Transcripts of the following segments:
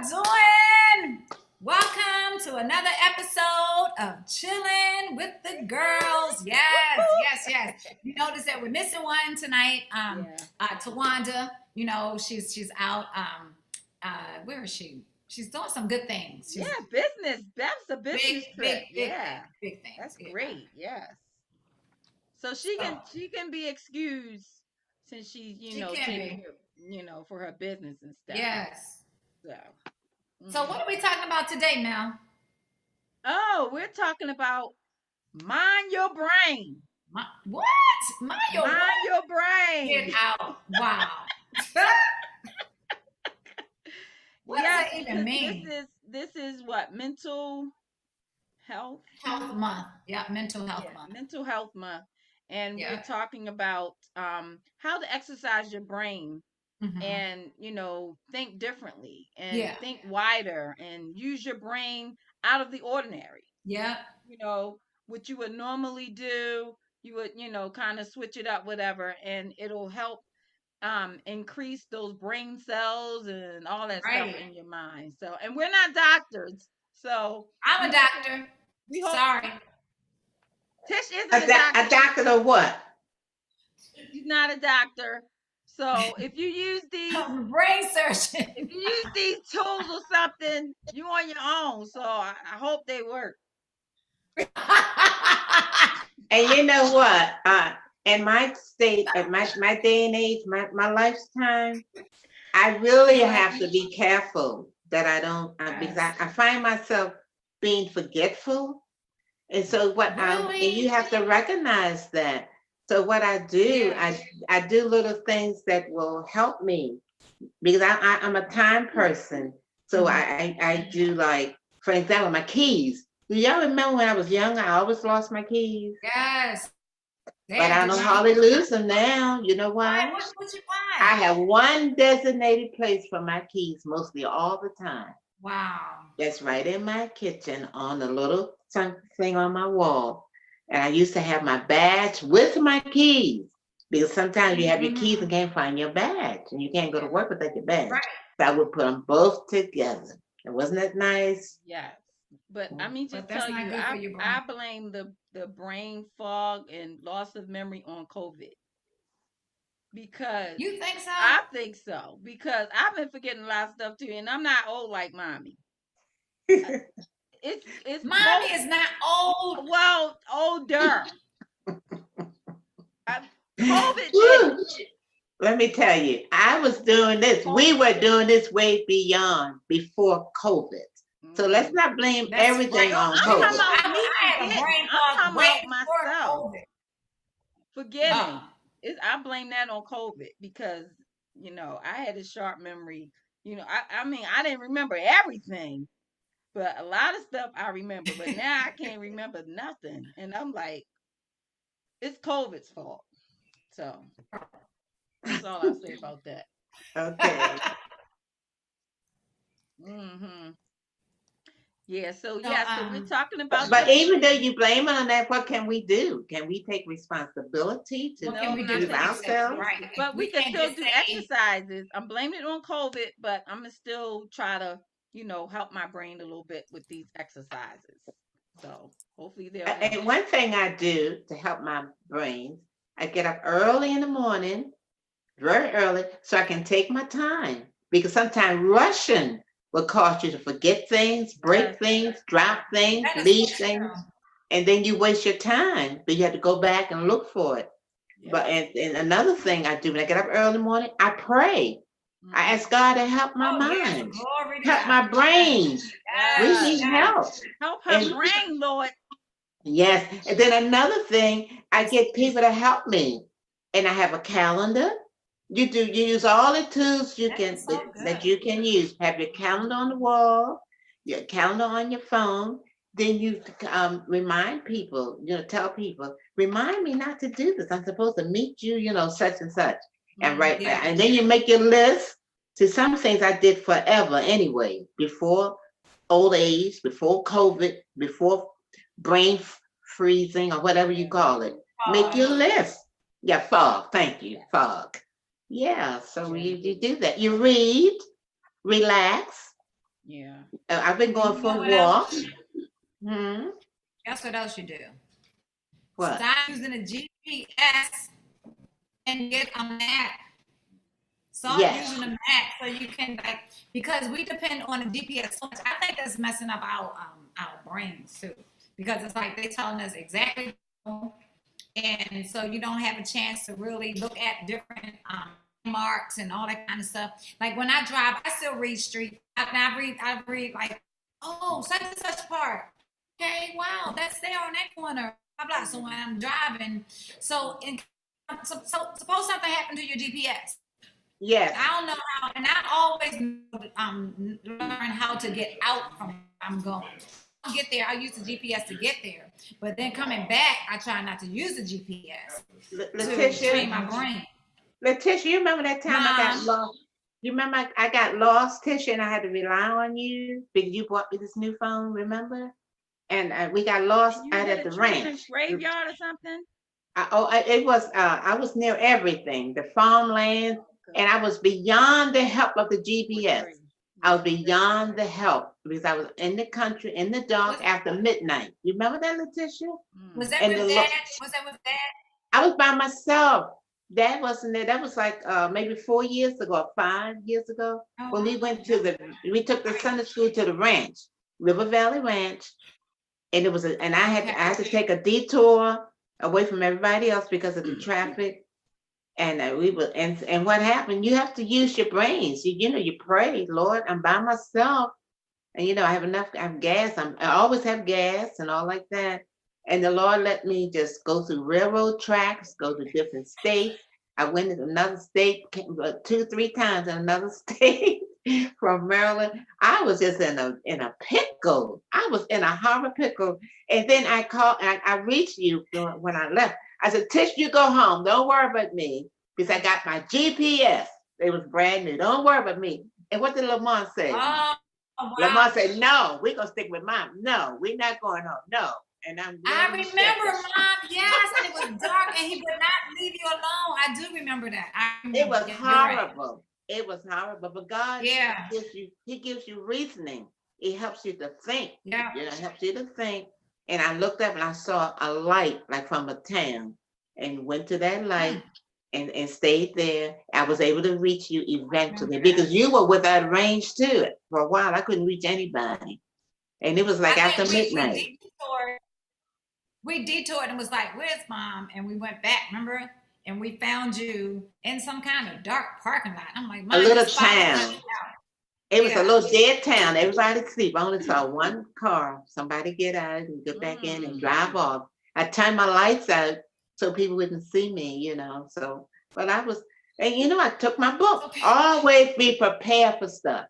Doing? Welcome to another episode of Chillin with the Girls. Yes, yes, yes. You notice that we're missing one tonight. Tawanda, she's out. Where is she? She's doing some good things. She's business. That's a business big, trip. big things. That's Yeah. great. Yes. So she can be excused since she's She can be. for her business and stuff. Yes. So. So what are we talking about today, Mel? Oh, we're talking about mind your brain. What? Mind your brain. Get out. Wow. What does that even mean? This is what mental health month. Yeah, mental health month. Mental health month, and we're talking about how to exercise your brain and think differently and think wider and use your brain out of the ordinary. Yeah. What you would normally do, you would kind of switch it up, whatever, and it'll help increase those brain cells and all that stuff in your mind. So, and we're not doctors, so I'm a doctor. Sorry, Tish isn't a doctor. A doctor or what? She's not a doctor. So if you use these brain surgeon, if you use these tools or something, you on your own. So I hope they work. And you know what? In my state, at my day and age, my lifetime, I really have to be careful that I don't, because I find myself being forgetful. And so and you have to recognize that. So what I do, I do little things that will help me, because I'm a time person. So I do, like, for example, my keys. Do y'all remember when I was young, I always lost my keys? Yes. But I don't hardly lose them now. You know why? Why? I have one designated place for my keys mostly all the time. Wow. That's right in my kitchen on the little thing on my wall. And I used to have my badge with my keys, because sometimes you have your keys and can't find your badge, and you can't go to work without your badge. Right. So I would put them both together. And wasn't that nice? Yes. But I mean, just tell you, I blame the brain fog and loss of memory on COVID. Because you think so? I think so. Because I've been forgetting a lot of stuff too, and I'm not old like mommy. It's mommy is not old. Well, older. COVID. Let me tell you, I was doing this. We were doing this way before COVID. So let's not blame everything on COVID. I'm talking about myself. Forgetting. I blame that on COVID, because I had a sharp memory. I mean, I didn't remember everything, but a lot of stuff I remember. But now I can't remember nothing, and I'm like, it's COVID's fault. So that's all I'll say about that. Okay. Yeah, so we're talking about. But even though you blame it on that, what can we do? Can we take responsibility to do ourselves? Right. But we can still do exercises. I'm blaming it on COVID, but I'm gonna still try to, help my brain a little bit with these exercises. So hopefully they'll. And one thing I do to help my brain, I get up early in the morning, very early, so I can take my time, because sometimes rushing will cause you to forget things, break things, drop things, leave things, and then you waste your time. But you have to go back and look for it. Yeah. But and another thing I do when I get up early in the morning, I pray. I ask God to help my mind, help my brain. We need help. Help her brain, Lord. Yes. And then another thing, I get people to help me, and I have a calendar. You use all the tools that you can use. Have your calendar on the wall, your calendar on your phone. Then you remind people, tell people, remind me not to do this. I'm supposed to meet you, such and such. And and then you make your list. To some things I did forever anyway, before old age, before COVID, before brain freezing, or whatever you call it. Make your list. Yeah, fog. Thank you, fog. Yeah, so you do that. You read, relax, Yeah. I've been And going you for know what else? walks. Hmm. Guess what else you do? What? Stop using a GPS and get a map. Start Yes. using a map so you can like because we depend on the GPS so much. I think that's messing up our brains too because it's like they telling us exactly, and so you don't have a chance to really look at different marks and all that kind of stuff. Like when I drive, I still read street. I read like, oh, such and such part. Okay, wow, that's there on that corner. Blah blah. So when I'm driving, so suppose something happened to your GPS. Yes. I don't know how, and I always learn how to get out from where I'm going. I'll get there. I use the GPS to get there, but then coming back, I try not to use the GPS to train my Letitia, brain. Letitia, you remember that time I got Mom, lost? You remember I got lost, Tisha, and I had to rely on you because you bought me this new phone, remember? And we got lost And you out had at a the trip in ranch. graveyard or something? It was, I was near everything, the farmland, Okay. and I was beyond the help of the With GPS. Ray. I was Yeah. beyond the help because I was in the country, in the dark was after midnight. You remember that, Letitia? was Mm. that And with Dad? Was that with Dad? I was by myself. That wasn't there. That was like maybe 4 years ago, 5 years ago, Oh, when we wow. went to we took the Sunday school to the ranch, River Valley Ranch, and I had to Okay. take a detour away from everybody else because of the traffic. And and what happened? You have to use your brains. You pray, Lord, I'm by myself, and I have enough. I have gas. I always have gas and all like that. And the Lord let me just go through railroad tracks, go to different states. I went to another state 2, 3 times in another state from Maryland. I was just in a pickle. I was in a horrible pickle. And then I called. I reached you when I left. I said, Tish, you go home. Don't worry about me because I got my GPS. It was brand new. Don't worry about me. And what did Lamont say? Oh, wow. Lamont said, no, we're going to stick with mom. No, we're not going home. No. And I'm I glad he said remember, that. Mom. Yes, and it was dark, and he would not leave you alone. I do remember that. I It remember. was Yeah, you're right. horrible. It was horrible. But God Yeah, He gives you reasoning. He helps you to think. yeah. Helps you to think. And I looked up and I saw a light like from a town and went to that light Mm, and stayed there. I was able to reach you I remember eventually that. because you were without range too. For a while, I couldn't reach anybody. And it was like I after think midnight. we detoured and was like, "Where's Mom?" And we went back. Remember? And we found you in some kind of dark parking lot. I'm like, A Mom, little just follow us town. out. It was a Yeah. little dead town. Everybody asleep. I only saw one car. Somebody get out and get back in and drive off. I turned my lights out so people wouldn't see me. So, but I took my book. Okay. Always be prepared for stuff.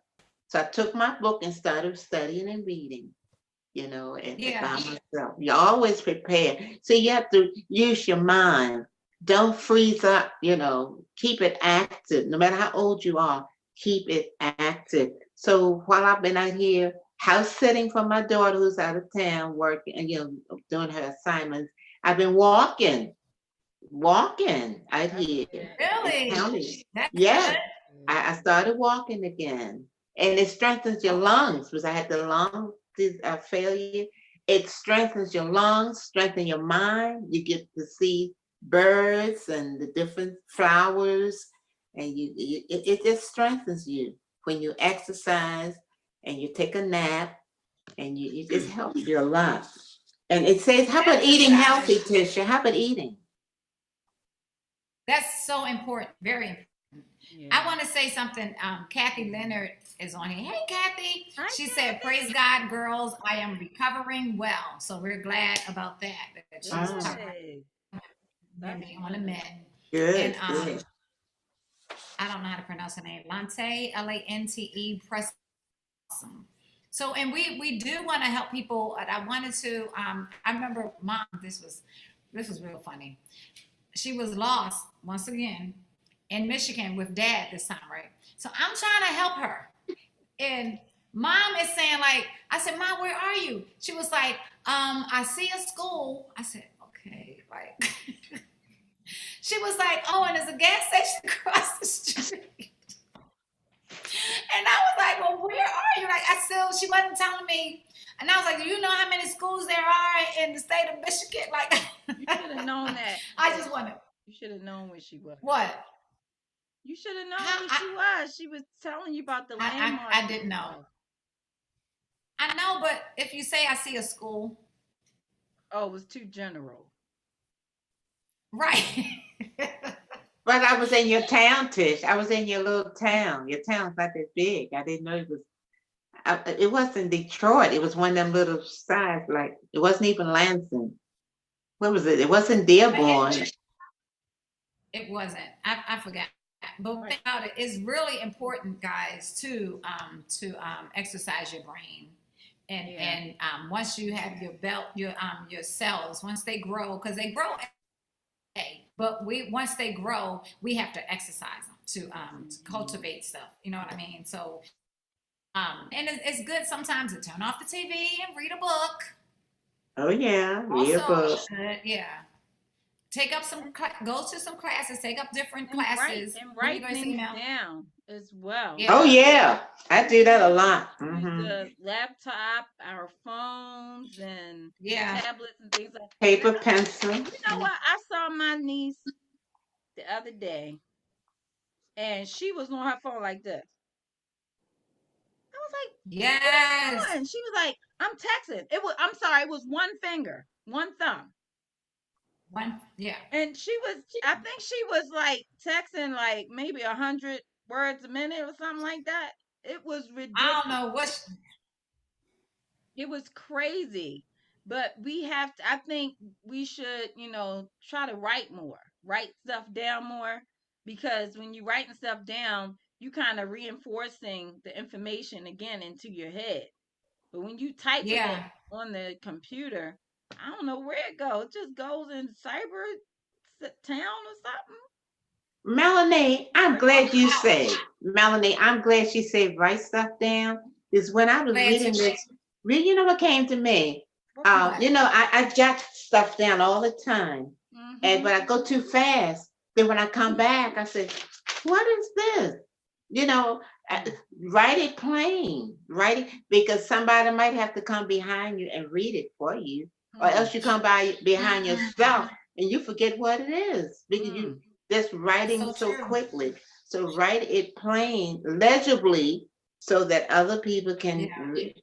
So I took my book and started studying and reading. And by Yeah. myself. You always prepare. So you have to use your mind. Don't freeze up. Keep it active. No matter how old you are, keep it active. So while I've been out here house sitting for my daughter who's out of town working and doing her assignments, I've been walking out here in Really? county. That's Yeah, good. I started walking again, and it strengthens your lungs because I had the lung failure. It strengthens your lungs, strengthens your mind. You get to see birds and the different flowers, and it just strengthens you when you exercise and you take a nap, and it just helps you a lot. And it says, how about eating healthy, Tisha? How about eating? That's so important. Very important. Yeah. I want to say something. Kathy Leonard is on here. Hey, Kathy. Hi, She said, "Praise God, girls. I am recovering well." So we're glad about that she's recovering on the med. Good, And good. I don't know how to pronounce her name. Lante, Lante, press awesome. So, and we do want to help people. And I wanted to. I remember, Mom. This was real funny. She was lost once again in Michigan with Dad this time, right? So I'm trying to help her, and Mom is saying like, I said, Mom, where are you? She was like, I see a school. I said, okay, like. She was like, oh, and there's a gas station across the street. And I was like, well, where are you? Like, she wasn't telling me. And I was like, do you know how many schools there are in the state of Michigan? Like, you should have known that. I just wanted. You should have known where she was. What? You should have known where she was. She was telling you about the landmarks. I didn't know. I know, but if you say I see a school. Oh, it was too general. Right. But I was in your town, Tish. I was in your little town. Your town's not that big. I didn't know it was. It wasn't Detroit. It was one of them little sides. Like it wasn't even Lansing. What was it? It wasn't Dearborn. It wasn't. I forgot. But think about it. It's really important, guys, to exercise your brain. And once you have your cells, once they grow, because they grow, but once they grow, we have to exercise them to cultivate stuff. You know what I mean? So, and it's good sometimes to turn off the TV and read a book. Oh yeah, read a book. Yeah. Go to some classes, take up different classes. And write things down as well. Yeah. Oh yeah, I do that a lot. The laptop, our phones, and tablets and things like that. Paper, pencil. You know what? I saw my niece the other day, and she was on her phone like this. I was like, yes. And she was like, I'm texting. It was one finger, one thumb. And I think she was like texting like maybe 100 words a minute or something like that. It was ridiculous. I don't know it was crazy. But I think we should, try to write stuff down more, because when you're writing stuff down, you kind of reinforcing the information again into your head. But when you type it on the computer, I don't know where it goes. It just goes in cyber town or something. Melanie, I'm glad you said. Melanie, I'm glad she said write stuff down. Because when I was reading this, you know what came to me? I jot stuff down all the time. Mm-hmm. But I go too fast. Then when I come back, I say, what is this? Write it plain. Write it, because somebody might have to come behind you and read it for you. Or else you come behind yourself and you forget what it is, because you just writing so quickly. So write it plain, legibly, so that other people can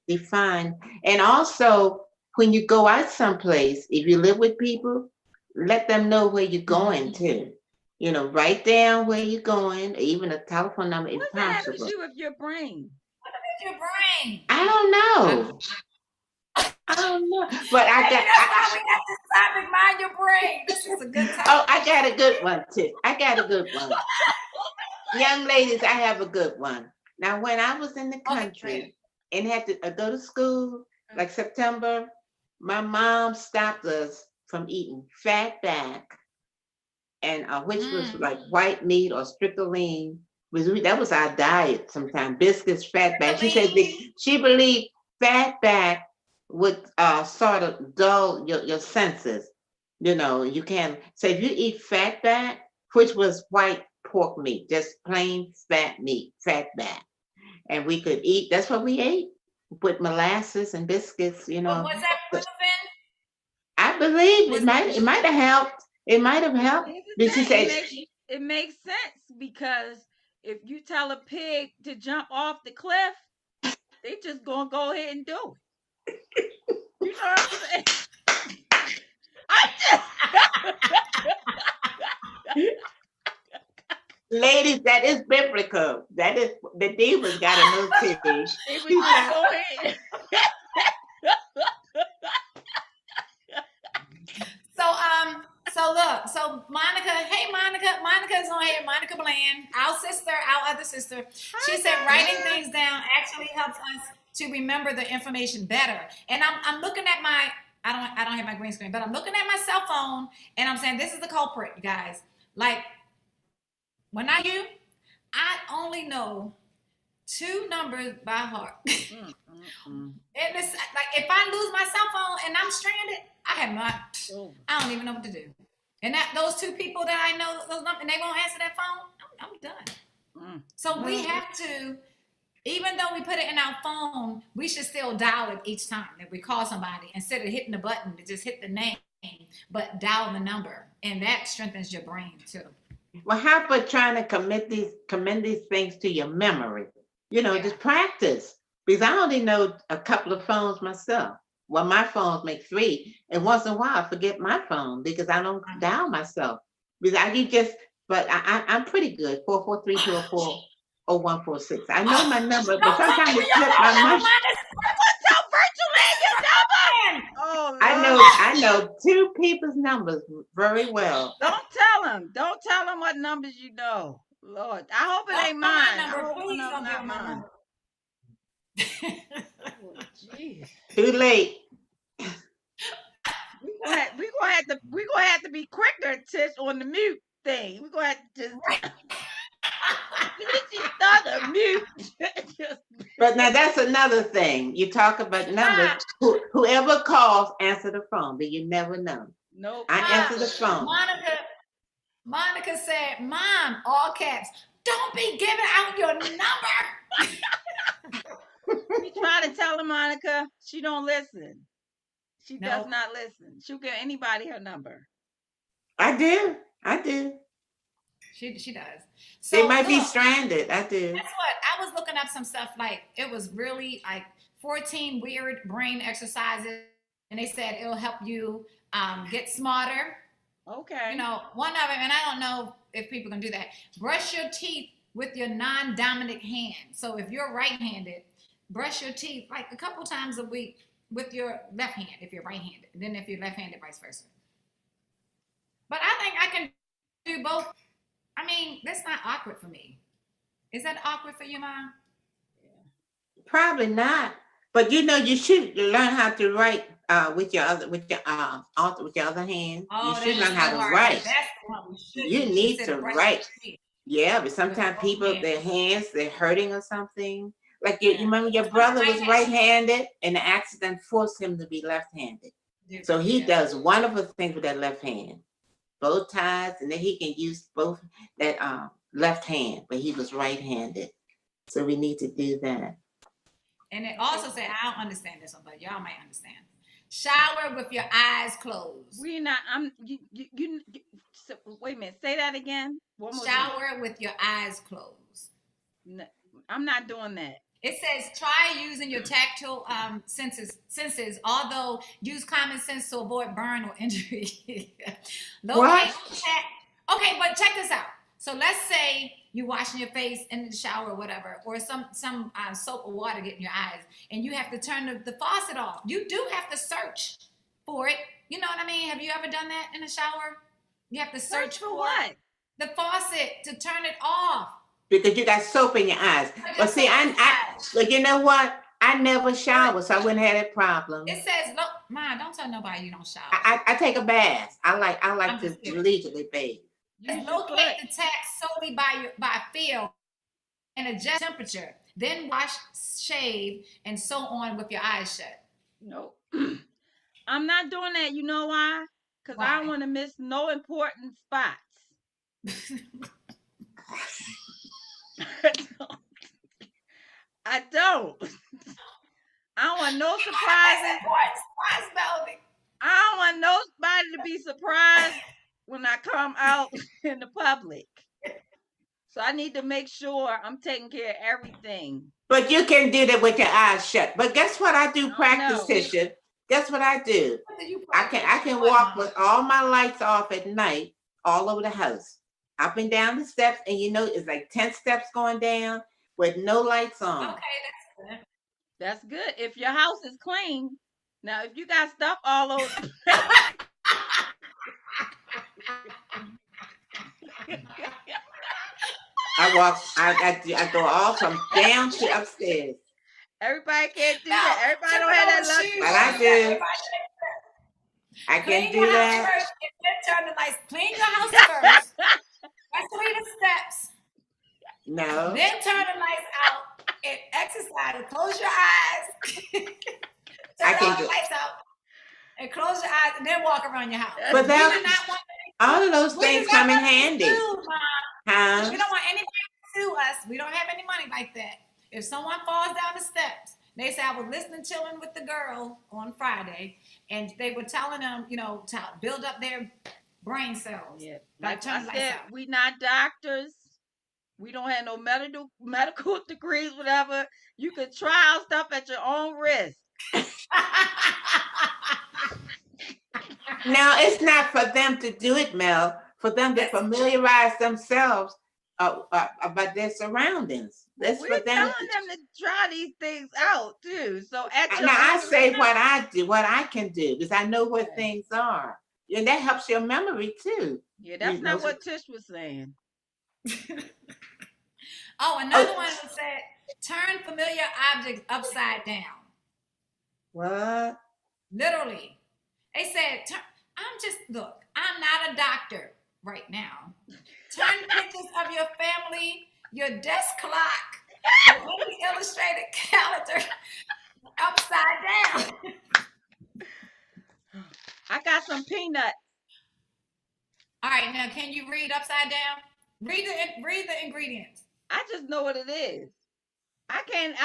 define. And also, when you go out someplace, if you live with people, let them know where you're going to. Write down where you're going, even a telephone number if possible. What does that have to do with your brain? What is your brain? I don't know. But I got. That's why we got this topic. Mind your brain. This is a good topic. Oh, I got a good one too. Young ladies, I have a good one. Now, when I was in the country and had to go to school, like September, my mom stopped us from eating fatback, and which was like white meat or strickling. That was our diet sometimes. Biscuits, fatback. She said she believed fatback would sort of dull your senses. You can. So if you eat fatback, which was white pork meat, just plain fat meat, fatback, and we could eat. That's what we ate with molasses and biscuits. Was that proven? I believe it might have helped. It might have helped. It makes sense, because if you tell a pig to jump off the cliff, they just gonna go ahead and do it. You know what I'm saying? Ladies, that is biblical. That is, the divas got a new TV. Go ahead. So Monica's on here. Monica Bland, our other sister. She said writing things down actually helps us to remember the information better. And I'm looking at I don't have my green screen, but I'm looking at my cell phone and I'm saying this is the culprit, you guys. Like when I only know 2 numbers by heart. And it's like if I lose my cell phone and I'm stranded, I don't even know what to do. And those 2 people that I know those numbers, and they won't answer that phone, I'm done. So we have to even though we put it in our phone, we should still dial it each time that we call somebody instead of hitting the button to just hit the name, but dial the number, and that strengthens your brain too. Well, how about trying to commend these things to your memory? Just practice. Because I only know a couple of phones myself. Well, my phones make 3, and once in a while I forget my phone because I don't dial myself. Because I'm pretty good. 443-204-0146. I know my number, but sometimes it slips my mind. What's your virtual agent number? Oh, I know 2 people's numbers very well. Don't tell them what numbers you know. Lord, I hope it ain't mine. I hope please don't give my number. Oh, geez. Too late. We gonna have to be quicker, Tish, on the mute thing. We gonna have to just start the mute. But now that's another thing. You talk about numbers. Whoever calls, answer the phone, but you never know. Nope. I answer the phone. Monica said, "Mom, all caps, don't be giving out your number." We try to tell her, Monica, she don't listen. She does not listen. She'll give anybody her number. I do. She does. So they might be stranded. I do. That's what I was looking up some stuff. Like it was really like 14 weird brain exercises, and they said it'll help you get smarter. Okay. One of them, and I don't know if people can do that. Brush your teeth with your non-dominant hand. So if you're right-handed, brush your teeth like a couple times a week with your left hand if you're right-handed. And then if you're left-handed, vice versa. But I think I can do both. I mean, that's not awkward for me. Is that awkward for you, Mom? Probably not. But you should learn how to write with your other hand. Oh, you should learn how to write. That's the one we should. You need to write. Yeah, but sometimes people, their hands, they're hurting or something. Like you remember your brother was right-handed, and the accident forced him to be left-handed. So he does wonderful things with that left hand, bow ties, and then he can use both that left hand, but he was right-handed. So we need to do that. And it also said, I don't understand this one, but y'all might understand. Shower with your eyes closed. We're not. Wait a minute. Say that again. Shower with your eyes closed. No, I'm not doing that. It says try using your tactile senses, although use common sense to avoid burn or injury. What? Okay, but check this out. So let's say you're washing your face in the shower or whatever, or some soap or water getting your eyes, and you have to turn the faucet off. You do have to search for it. You know what I mean? Have you ever done that in the shower? You have to search for what? The faucet to turn it off. Because you got soap in your eyes. But see, but you know what? I never shower, so I wouldn't have that problem. It says, look, Mom, don't tell nobody you don't shower. I take a bath. I like to leisurely bathe. Locate the text solely by feel and adjust temperature. Then wash, shave, and so on with your eyes shut. Nope. I'm not doing that. You know why? Because I don't want to miss no important spots. I don't. I don't want no surprises. I don't want nobody to be surprised when I come out in the public. So I need to make sure I'm taking care of everything. But you can do that with your eyes shut. But guess what I do practice, Tisha? Guess what I do? I can walk with all my lights off at night all over the house. Up and down the steps, and it's like 10 steps going down with no lights on. Okay, that's good. That's good. If your house is clean. Now, if you got stuff all over. I go all from down to upstairs. Everybody can't do that. Everybody don't have that luxury. But I do. I can do that. First, then turn the lights. Clean your house first. That's 3 the steps. No. Then turn the lights out and exercise. Close your eyes. Turn all the lights out and close your eyes and then walk around your house. But all of those things come in handy. We don't want anybody to sue us. We don't have any money like that. If someone falls down the steps, they say, I was listening, chilling with the girl on Friday, and they were telling them, to build up their brain cells. Yeah. Like Like turn I the lights said, out. we not doctors. We don't have no medical degrees, whatever. You could try out stuff at your own risk. Now, it's not for them to do it, Mel. For them to familiarize themselves about their surroundings. That's We're for them. telling them to try these things out too. So at your Now, I own say risk. what I do, what I can do, because I know where things are, and that helps your memory too. Yeah, that's not what Tish was saying. Another one said, turn familiar objects upside down. What? Literally. They said, look, I'm not a doctor right now. Turn pictures of your family, your desk clock, or any illustrated calendar upside down. I got some peanuts. All right, now can you read upside down? Read the ingredients. I just know what it is. I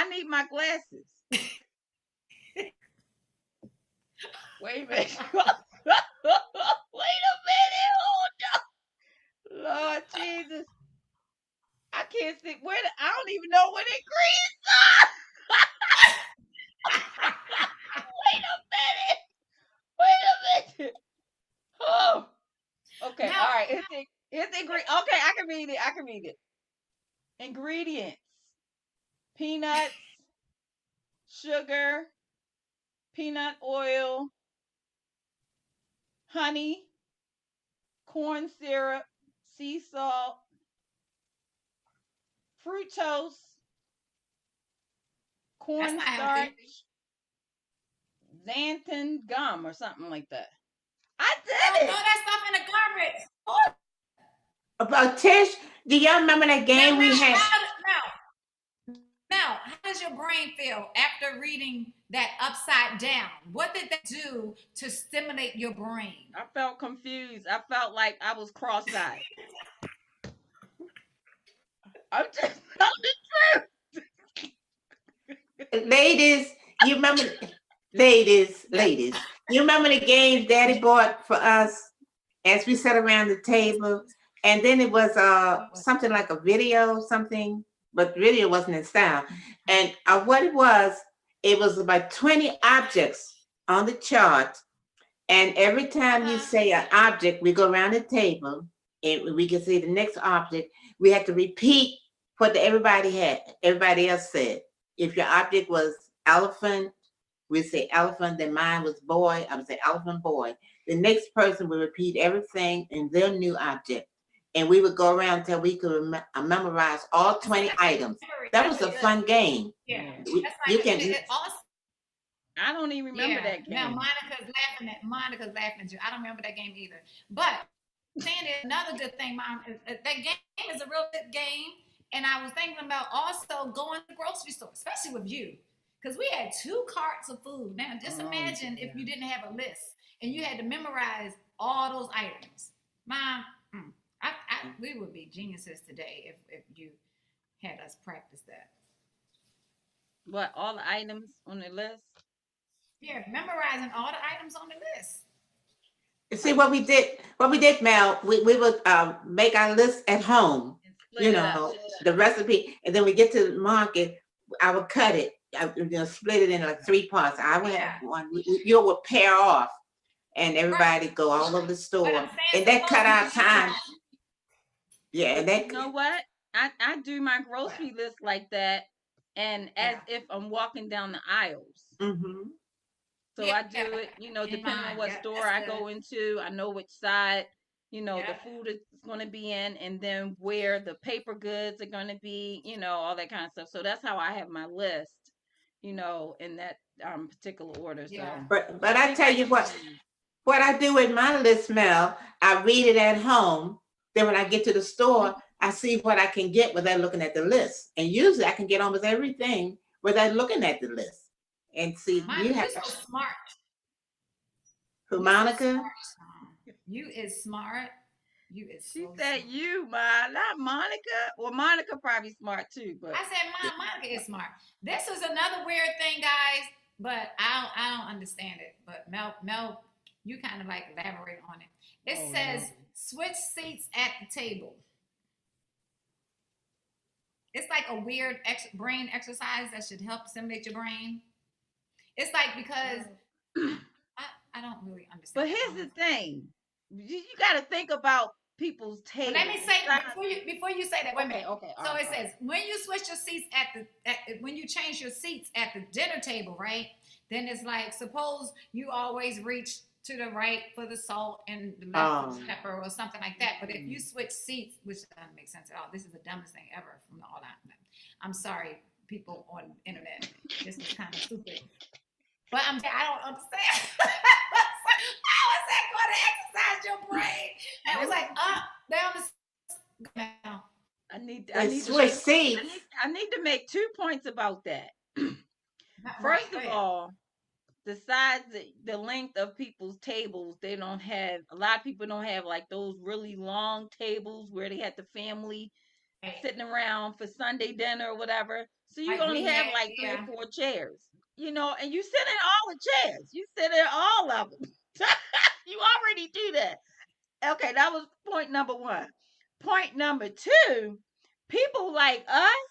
need my glasses. Wait a minute. Wait a minute. Hold on. Lord Jesus. I can't see I don't even know what ingredients are. Wait a minute. Oh. Okay. Now, all right. It's ingredient. Okay, I can read it. Ingredients: peanuts, sugar, peanut oil, honey, corn syrup, sea salt, fructose, cornstarch, xanthan gum, or something like that. I did it. Throw that stuff in the garbage. About Tish, do y'all remember that game we had? Now, how does your brain feel after reading that upside down? What did that do to stimulate your brain? I felt confused. I felt like I was cross-eyed. I'm just telling the truth. Ladies, you remember? Ladies, you remember the games Daddy bought for us as we sat around the table, and then it was something like a video, something. But video wasn't in style. And what it was about 20 objects on the chart. And every time you say an object, we go around the table and we can see the next object. We had to repeat what everybody else said. If your object was elephant, we'd say elephant, then mine was boy, I would say elephant boy. The next person would repeat everything in their new object. And we would go around until we could memorize all 20 items. That was a fun game. Yeah. I don't even remember that game. Now Monica's laughing at you. I don't remember that game either. But saying it, another good thing, Mom, is that game is a real good game. And I was thinking about also going to the grocery store, especially with you. Because we had 2 carts of food. Now just imagine if you didn't have a list and you had to memorize all those items. Mom, we would be geniuses today if you had us practice that. What, all the items on the list? Yeah, memorizing all the items on the list. See what we did, Mel. We would make our list at home. The recipe, and then we get to the market. I would cut it. I would split it in like 3 parts. I would have one. You would pair off, and everybody go all over the store, and that cut our time. Yeah, that. You know what? I do my grocery list like that, and as if I'm walking down the aisles. Mm-hmm. So I do it, depending on what store I go into. I know which side, the food is going to be in, and then where the paper goods are going to be, all that kind of stuff. So that's how I have my list, in that particular order. So. Yeah. But I tell you what I do with my list, Mel, I read it at home. Then when I get to the store, I see what I can get without looking at the list. And usually I can get almost everything without looking at the list. And see, you have so smart. Who, Monica? You is smart. You is She so said smart. you, not Monica. Well, Monica probably smart too, but I said Monica is smart. This is another weird thing, guys, but I don't understand it. But Mel, you kind of like elaborate on it. It says no. switch seats at the table. It's like a weird brain exercise that should help stimulate your brain. It's like because I don't really understand. But here's the thing: you got to think about people's But tables. let me say before you say that. Wait a minute. Okay. So it says when you switch your seats when you change your seats at the dinner table, right? Then it's like suppose you always reach to the right for the salt and the left for the pepper or something like that. But if you switch seats, which doesn't make sense at all, this is the dumbest thing ever from all that. I'm sorry, people on the internet. This is kind of stupid. But I don't understand. How is that going to exercise your brain? And it was like up, down. I need to make 2 points about that. First of all, the size, the length of people's tables, they don't have. A lot of people don't have like those really long tables where they had the family sitting around for Sunday dinner or whatever. So you only have like 3 or 4 chairs, and you sit in all the chairs. You sit in all of them. You already do that. Okay, that was point number 1. Point number 2, people like us,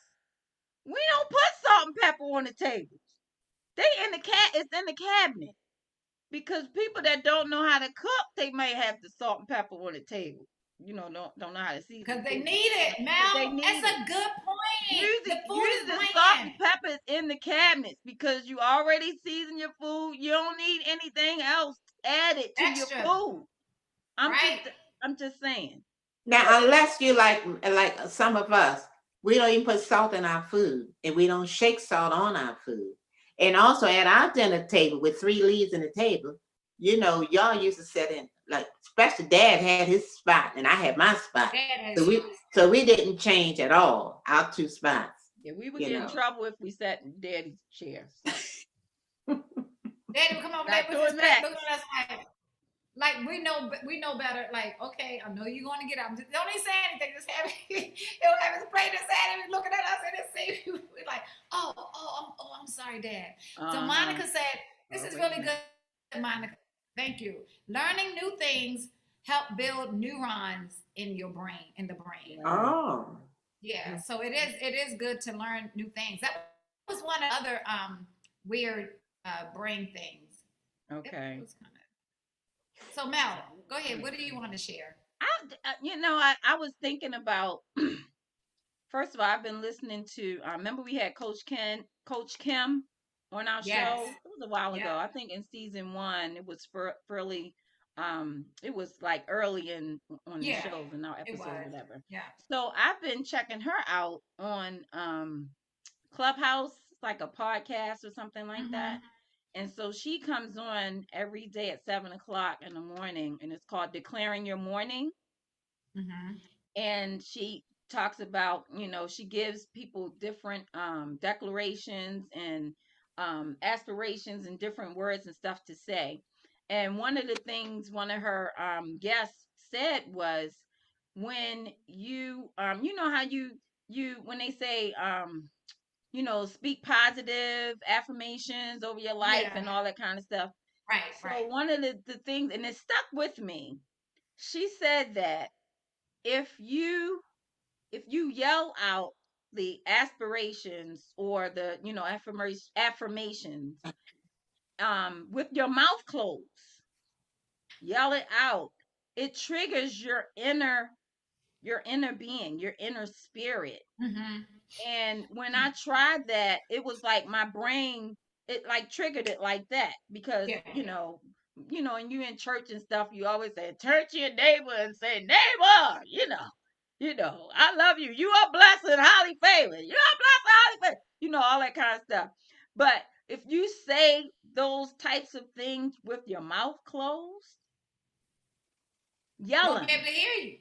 we don't put salt and pepper on the tables. It's in the cabinet. Because people that don't know how to cook, they may have the salt and pepper on the table. Don't know how to season. Because they need it, Mel. That's a good point. Use the salt and peppers in the cabinets because you already season your food. You don't need anything else added to your food. I'm just saying. Now, unless you like some of us, we don't even put salt in our food, and we don't shake salt on our food. And also at our dinner table with 3 leaves in the table, y'all used to sit in, like, especially Dad had his spot and I had my spot. So we didn't change at all, our 2 spots. Yeah, we would get in trouble if we sat in Daddy's chair. Daddy would come over there with his back looking at us like we know better. Like, okay, I know you're going to get up. Don't even say anything. Just have he'll have his plate in his hand and looking at us and it's we're like, I'm sorry, Dad. So Monica said, this is really good, Monica. Thank you. Learning new things help build neurons in the brain. Oh. Yeah. So it is good to learn new things. That was one of the other weird brain things. Okay. So Mel, go ahead. What do you want to share? I was thinking about. First of all, I've been listening to. Remember we had Coach Kim on our show. It was a while ago. I think in season 1, it was fairly. It was like early on the shows and our episode, whatever. Yeah. So I've been checking her out on Clubhouse, like a podcast or something like that. And so she comes on every day at 7:00 in the morning, and it's called Declaring Your Morning. And she talks about, she gives people different declarations and aspirations and different words and stuff to say. And one of the things one of her guests said was, when you, how you when they say, speak positive affirmations over your life and all that kind of stuff. So one of the things, and it stuck with me, she said that if you yell out the aspirations or the, affirmations, with your mouth closed, yell it out, it triggers your inner being, your inner spirit. And when I tried that, it was like my brain, it like triggered it like that because, and you in church and stuff, you always say, turn to your neighbor and say, neighbor, I love you. You are blessed and highly favored. You are blessed and highly favored. All that kind of stuff. But if you say those types of things with your mouth closed, yelling. Won't be able to hear you.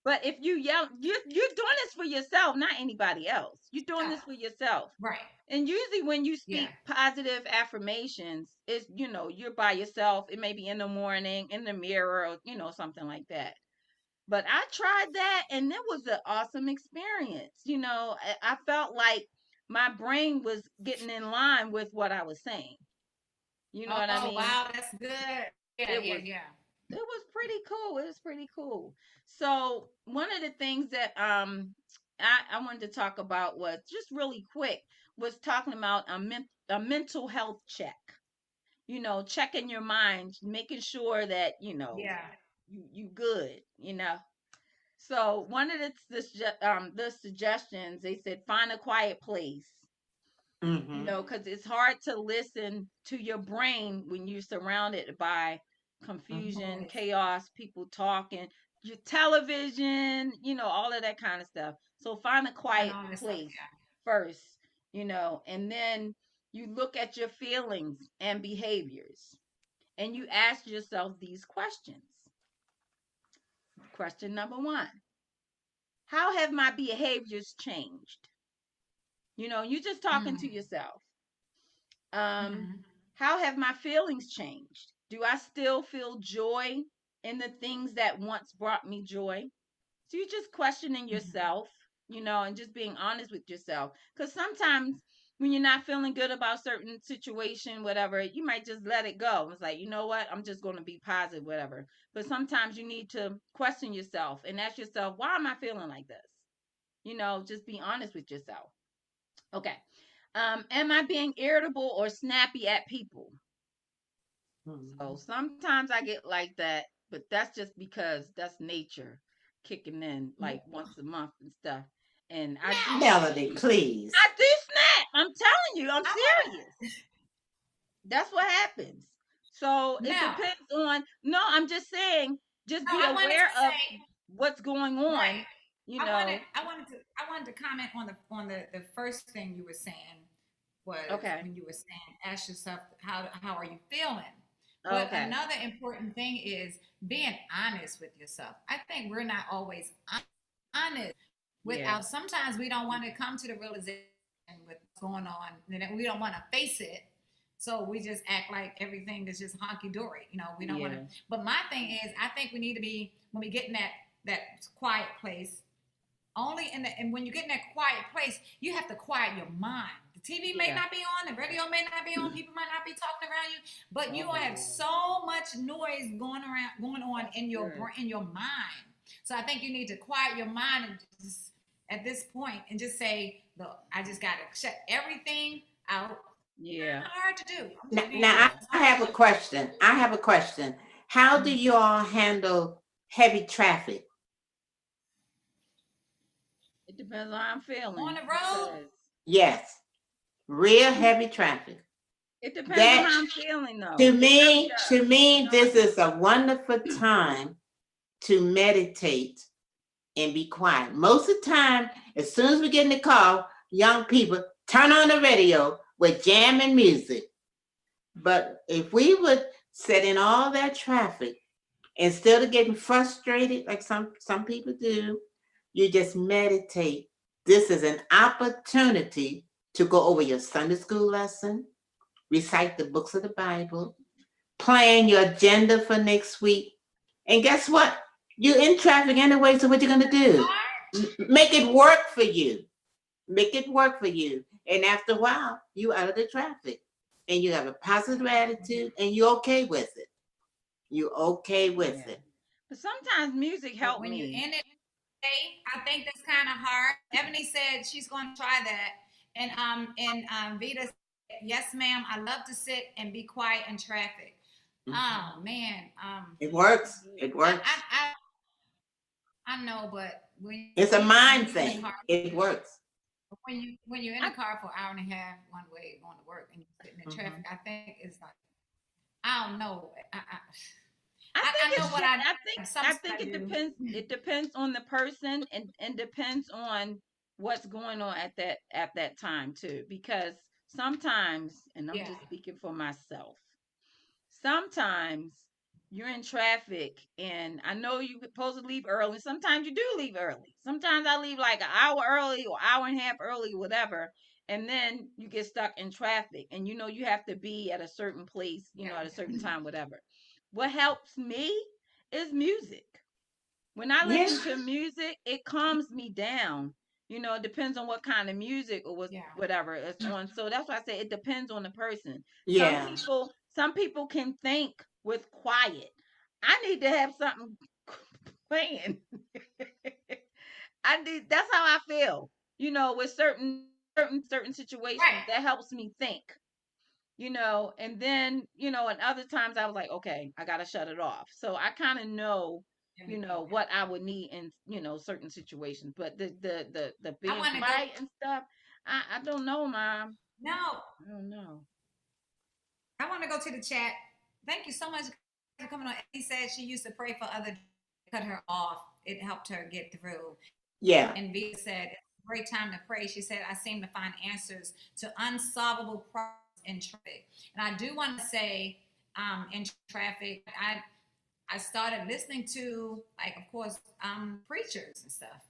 But if you yell, you're doing this for yourself, not anybody else. You're doing this for yourself. Right. And usually when you speak positive affirmations, it's, you're by yourself. It may be in the morning, in the mirror, or, something like that. But I tried that and it was an awesome experience. I felt like my brain was getting in line with what I was saying. You know what I Oh, mean? wow, that's good. Yeah, It yeah, was yeah. it was pretty cool. It was pretty cool. So one of the things that I wanted to talk about was just really quick was talking about a mental health check. Checking your mind, making sure that Yeah. you good. So one of the suggestions, they said find a quiet place. Mm-hmm. Because it's hard to listen to your brain when you're surrounded by Mm-hmm. confusion, chaos, people talking, your television, all of that kind of stuff. So find a And quiet all this stuff. place first, and then you look at your feelings and behaviors and you ask yourself these questions. Question number one: how have my behaviors changed? You just Yeah. talking to yourself. Um, Mm-hmm. how have my feelings changed? Do I still feel joy in the things that once brought me joy? So you're just questioning Mm-hmm. yourself, and just being honest with yourself. Because sometimes when you're not feeling good about certain situation, whatever, you might just let it go. It's like, you know what? I'm just going to be positive, whatever. But sometimes you need to question yourself and ask yourself, why am I feeling like this? Just be honest with yourself. Okay. Am I being irritable or snappy at people? So Mm-hmm. sometimes I get like that, but that's just because that's nature kicking in like once a month and stuff. And I do Now, Melody, please. I do snap. I'm telling you, I'm I want serious. That's what happens. So to, it now, depends on, no, I'm just saying, just no, be I wanted aware to of say, what's going right. on, you know. I wanted to comment on the first thing you were saying was Okay. when you were saying, ask yourself, how are you feeling? But Okay. another important thing is being honest with yourself. I think we're not always honest with Yeah. our. Sometimes we don't want to come to the realization with what's going on, and we don't want to face it. So we just act like everything is just honky dory. We don't want to. Yeah. But my thing is, I think we need to be when we get in that quiet place. Only and when you get in that quiet place, you have to quiet your mind. The TV may Yeah. not be on, the radio may not be on, people might not be talking around you, but you have so much noise going on in your Good. brain, in your mind. So I think you need to quiet your mind and just at this point and just say, "Look, I just got to shut everything out." Yeah. Not hard to do. I'm Now, just being now honest. It's I hard have to a do. question. I have a question. How do Mhm. you all handle heavy traffic? It depends on how I'm On feeling the road, because Yes, real heavy traffic. it depends on That how I'm feeling to though. It really me, does. to me, this is a wonderful time to meditate and be quiet. Most of the time, as soon as we get in the car, young people turn on the radio with jamming music. But if we would set in all that traffic, instead of getting frustrated like some people do, you just meditate. This is an opportunity to go over your Sunday school lesson, recite the books of the Bible, plan your agenda for next week. And guess what? You're in traffic anyway, so what you gonna do? Make it work for you. Make it work for you. And after a while, you out of the traffic. And you have a positive attitude and you're okay with it. You're okay with Yeah. it. But sometimes music but helped when you're me. in it, I think that's kind of hard. Ebony said she's going to try that, and Vita said, "Yes, ma'am. I love to sit and be quiet in traffic." Mhm. Oh man, It works. It I works. I know, but It's a when mind you in the thing. car, It works. when you're in I the car for an hour and a half one way going to work and you're sitting in Mhm. traffic, I think it's like I don't know. I think I know it's what true. I I sometimes think I it do. depends. It depends on the person and depends on what's going on at that time too. Because sometimes, and I'm Yeah, just speaking for myself, sometimes you're in traffic and I know you're supposed to leave early. Sometimes you do leave early. Sometimes I leave like an hour early or hour and a half early, whatever. And then you get stuck in traffic and you have to be at a certain place, yeah, at a certain time, whatever. What helps me is music. When I Yeah. listen to music, it calms me down. It depends on what kind of music or Yeah. whatever it's on. So that's why I say it depends on the person. Some Yeah. people, some people can think with quiet. I need to have something playing. I need. That's how I feel. With certain situations, Right. that helps me think. And then, and other times I was like, okay, I gotta shut it off. So I kind of know, There we go. what I would need in, certain situations. But the I being want to go. quiet and stuff, I don't know, Mom. No, I don't know. I want to go to the chat. Thank you so much for coming on. He said she used to pray for other cut her off. It helped her get through. Yeah. And Vita said, it's a great time to pray. She said, I seem to find answers to unsolvable problems in traffic. And I do want to say, in traffic, I started listening to, like, of course, preachers and stuff.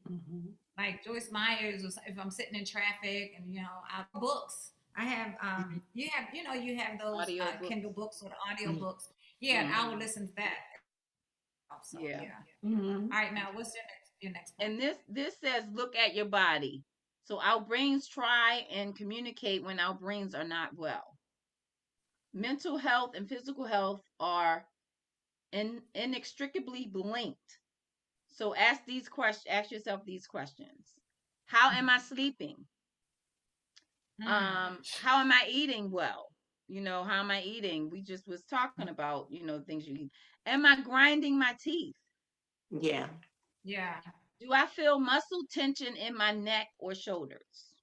Mm-hmm. Like Joyce Myers, or if I'm sitting in traffic, and books. I have you have those Audio books. Kindle books or the audio Mm-hmm. books. Yeah, and I would listen to that. So Yeah. yeah. Mm-hmm. All right, Mel, what's your next point? And this says, look at your body. So our brains try and communicate when our brains are not well. Mental health and physical health are inextricably linked. So ask yourself these questions. How am I sleeping? Mm. How am I eating well? How am I eating? We just was talking about, things you eat. Am I grinding my teeth? Yeah. Yeah. Do I feel muscle tension in my neck or shoulders?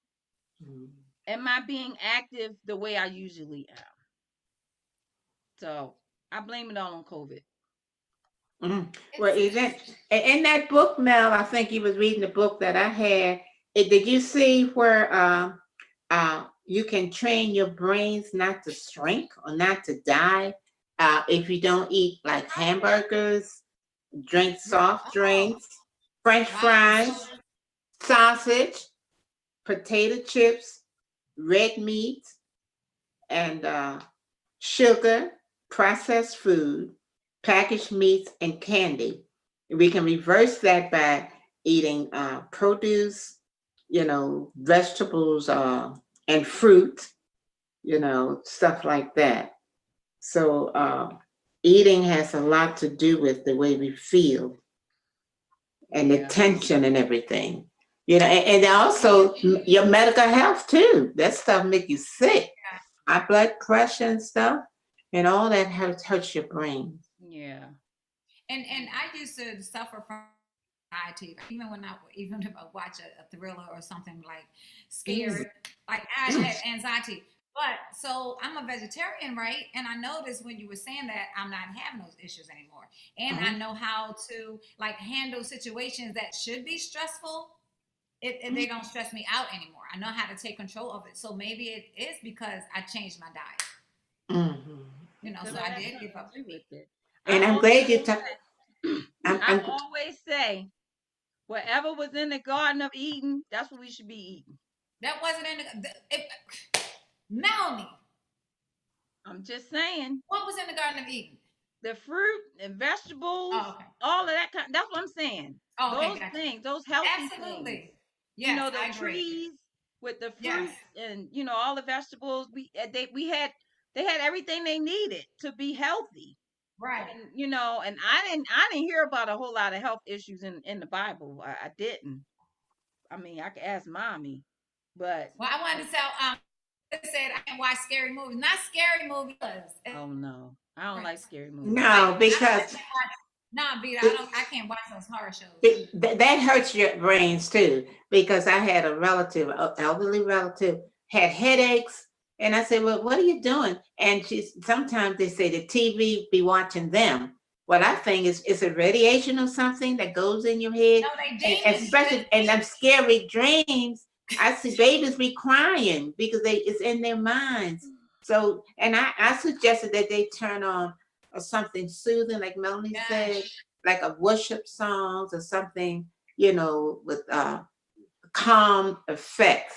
Mm-hmm. Am I being active the way I usually am? So I blame it all on COVID. Mm. Well, It's in that book, Mel, I think you was reading the book that I had. Did you see where you can train your brains not to shrink or not to die if you don't eat like hamburgers, drink soft oh drinks, French wow. fries, sausage, potato chips, red meat, and sugar, processed food, packaged meats, and candy. We can reverse that by eating produce, vegetables, and fruit, stuff like that. So eating has a lot to do with the way we feel and the Yeah. tension and everything. And also your medical health too. That stuff make you sick. Yeah. High blood pressure and stuff, and all that hurts your brain. Yeah. And I used to suffer from anxiety, even if I watch a thriller or something, like Mm. scared, like I had anxiety. But so I'm a vegetarian, right? And I noticed when you were saying that I'm not having those issues anymore, and I Mhm. know how to like handle situations that should be stressful. They don't stress me out anymore. I know how to take control of it. So maybe it is because I changed my diet. Mhm. Could So have I had did give something up to the do with meat. it. I And I'm always glad you talk. say, I I'm always say, whatever was in the Garden of Eden, that's what we should be eating. That wasn't in Melanie. I'm just saying, What was in the Garden of Eden? the fruit and vegetables, Oh, okay. all of that kind. That's what I'm saying. Oh, okay, Those gotcha. things, those healthy things. Absolutely. Yes, The I agree. trees with the Yes. fruits and all the vegetables. They had everything they needed to be healthy. Right. And I didn't hear about a whole lot of health issues in the Bible. I didn't. I mean, I could ask mommy, but Well, I wanted to tell it said I can watch scary movies. Not scary movies. oh no, I don't like scary movies. Like no, I don't because watch nah, Vita, I can't watch those horror shows. that hurts your brains too. Because I had a relative, an elderly relative, had headaches, and I said, "Well, what are you doing?" And sometimes they say the TV be watching them. What I think is it's a radiation or something that goes in your head, No, they and demons. especially in them scary dreams. I see babies be crying because it's in their minds. So, and I suggested that they turn on something soothing, like Melanie said, Yes. like a worship songs or something, with calm effects,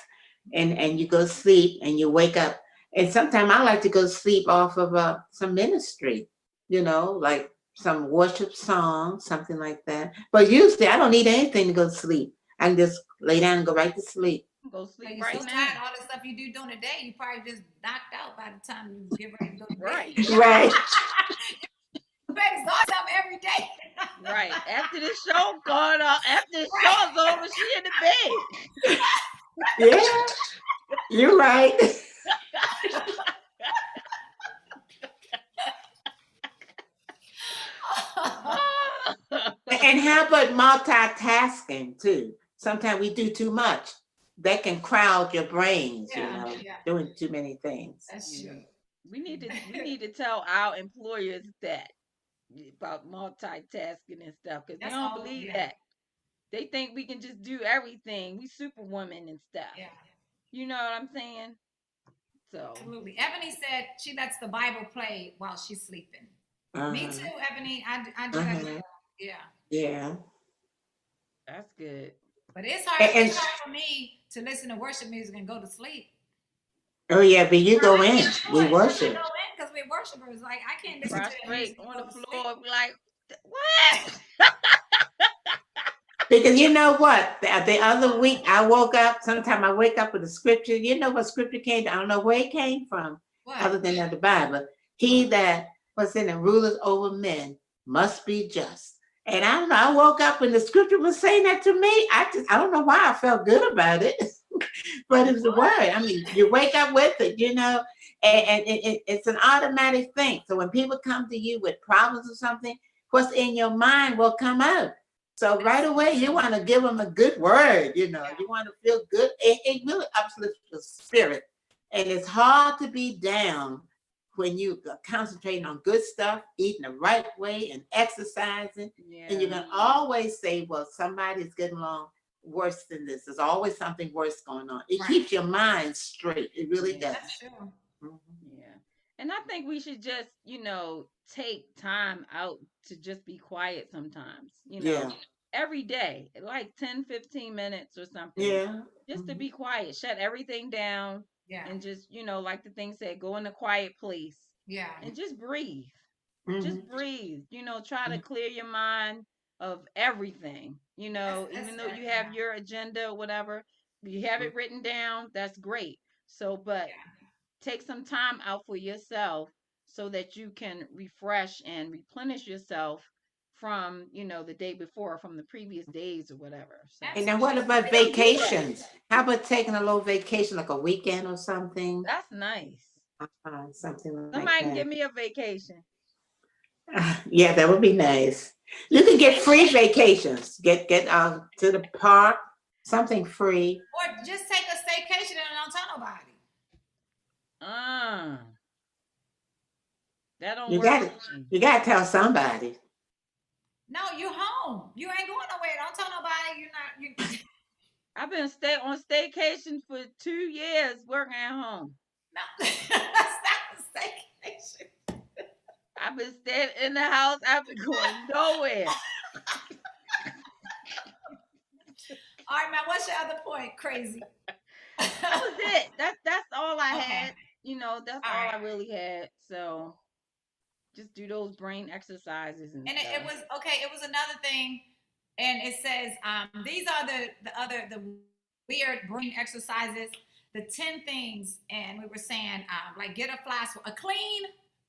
and you go sleep and you wake up. And sometimes I like to go sleep off of some ministry, like some worship song, something like that. But usually I don't need anything to go to sleep. I can just lay down and go right to sleep. Go sleep You're right so now. tired, all the stuff you do during the day, you probably just knocked out by the time you get ready to go to bed. Right. Right. You better exhaust yourself every day. Right. After the show going on, after the show's over, she in the bed. Yeah, you're right. And how about multitasking too? Sometimes we do too much. That can crowd your brains, doing too many things. That's true. We need to tell our employers that about multitasking and stuff, because they don't believe that. They think we can just do everything. We superwoman and stuff. Yeah. You know what I'm saying? So absolutely. Ebony said she lets the Bible play while she's sleeping. Me too, Ebony. I do that as well. Yeah. Yeah. That's good. But it's hard for me to listen to worship music and go to sleep. Oh yeah, but you go in. We worship. Because we're worshipers. Like I can't listen prostrate to on the floor. Like what? Because you know what? The other week I woke up. Sometime I wake up with a scripture. You know what scripture came? I don't know where it came from, other than the Bible. He that was in the rulers over men must be just. And I don't know. I woke up and the scripture was saying that to me. I don't know why I felt good about it, but it was the word. I mean, you wake up with it, and it's an automatic thing. So when people come to you with problems or something, what's in your mind will come out. So right away, you want to give them a good word, you want to feel good. It really uplifts the spirit. And it's hard to be down when you are concentrating on good stuff, eating the right way and exercising. Yeah. And you're going to always say, well, somebody's getting along worse than this. There's always something worse going on. It keeps your mind straight. It really does. That's true. Mm-hmm. Yeah. And I think we should just, take time out to just be quiet sometimes, every day, like 10, 15 minutes or something. Yeah. Just to be quiet, shut everything down. Yeah. And just, like the thing said, go in a quiet place. Yeah. And just breathe. Mm-hmm. Just breathe. Try to clear your mind of everything. Even though you have your agenda or whatever, you have it written down, that's great. So, but take some time out for yourself so that you can refresh and replenish yourself from, the day before, from the previous days or whatever. So. And then what about vacations? How about taking a little vacation, like a weekend or something? That's nice. Something like Somebody that. can give me a vacation. Yeah, that would be nice. You can get free vacations. Get to the park, something free. Or just take a staycation and don't tell nobody. That don't work. You gotta tell somebody. No, you home. You ain't going nowhere. Don't tell nobody. You're not. I've been on staycation for 2 years working at home. No, that's not a staycation. I've been staying in the house. I've been going nowhere. All right, man. What's your other point? Crazy. That was it. That's all I had. That's all I really had. So just do those brain exercises and stuff. It was okay. It was another thing, and it says these are the weird brain exercises. The 10 things, and we were saying like get a clean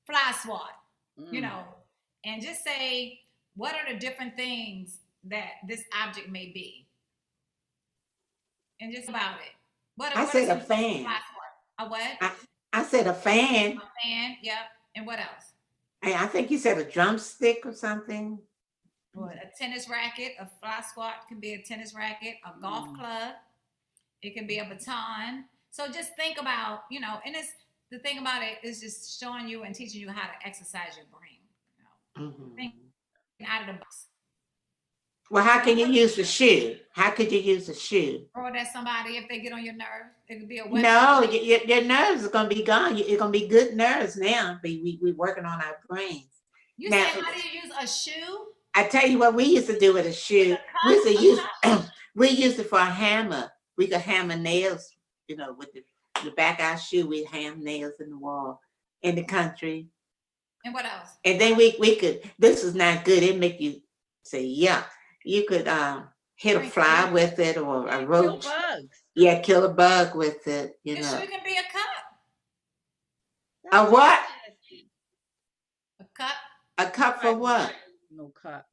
fly swat, and just say what are the different things that this object may be, and just about it. I said a fan. A what? I said a fan. A fan. Yep. And what else? I think you said a drumstick or something. What? A tennis racket. A fly squat can be a tennis racket. A golf club. It can be a baton. So just think about, and it's the thing about it is just showing you and teaching you how to exercise your brain. Think out of the box. Well, how can you use the shoe? How could you use the shoe? Or that somebody, if they get on your nerve, it could be a weapon. No, your nerves are going to be gone. It's going to be good nerves now. We're working on our brains. You said how do you use a shoe? I tell you what we used to do with a shoe. We used it for a hammer. We could hammer nails, with the back of our shoe. We'd hammer nails in the wall in the country. And what else? And then we could, this is not good. It make you say, yuck. You could hit a fly with it or a roach. Kill bugs. Yeah, kill a bug with it, you Your know. shoe can be a cup. A what? A cup. A cup for what? No cup.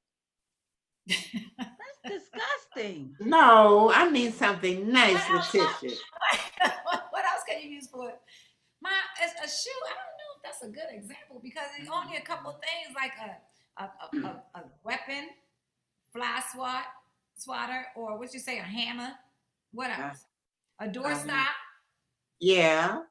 That's disgusting. No, I mean something nice, Letitia. What else can you use for it? A shoe. I don't know if that's a good example because it's only a couple things like a weapon, fly swatter, or what you say, a hammer. What else? A doorstop. Yeah.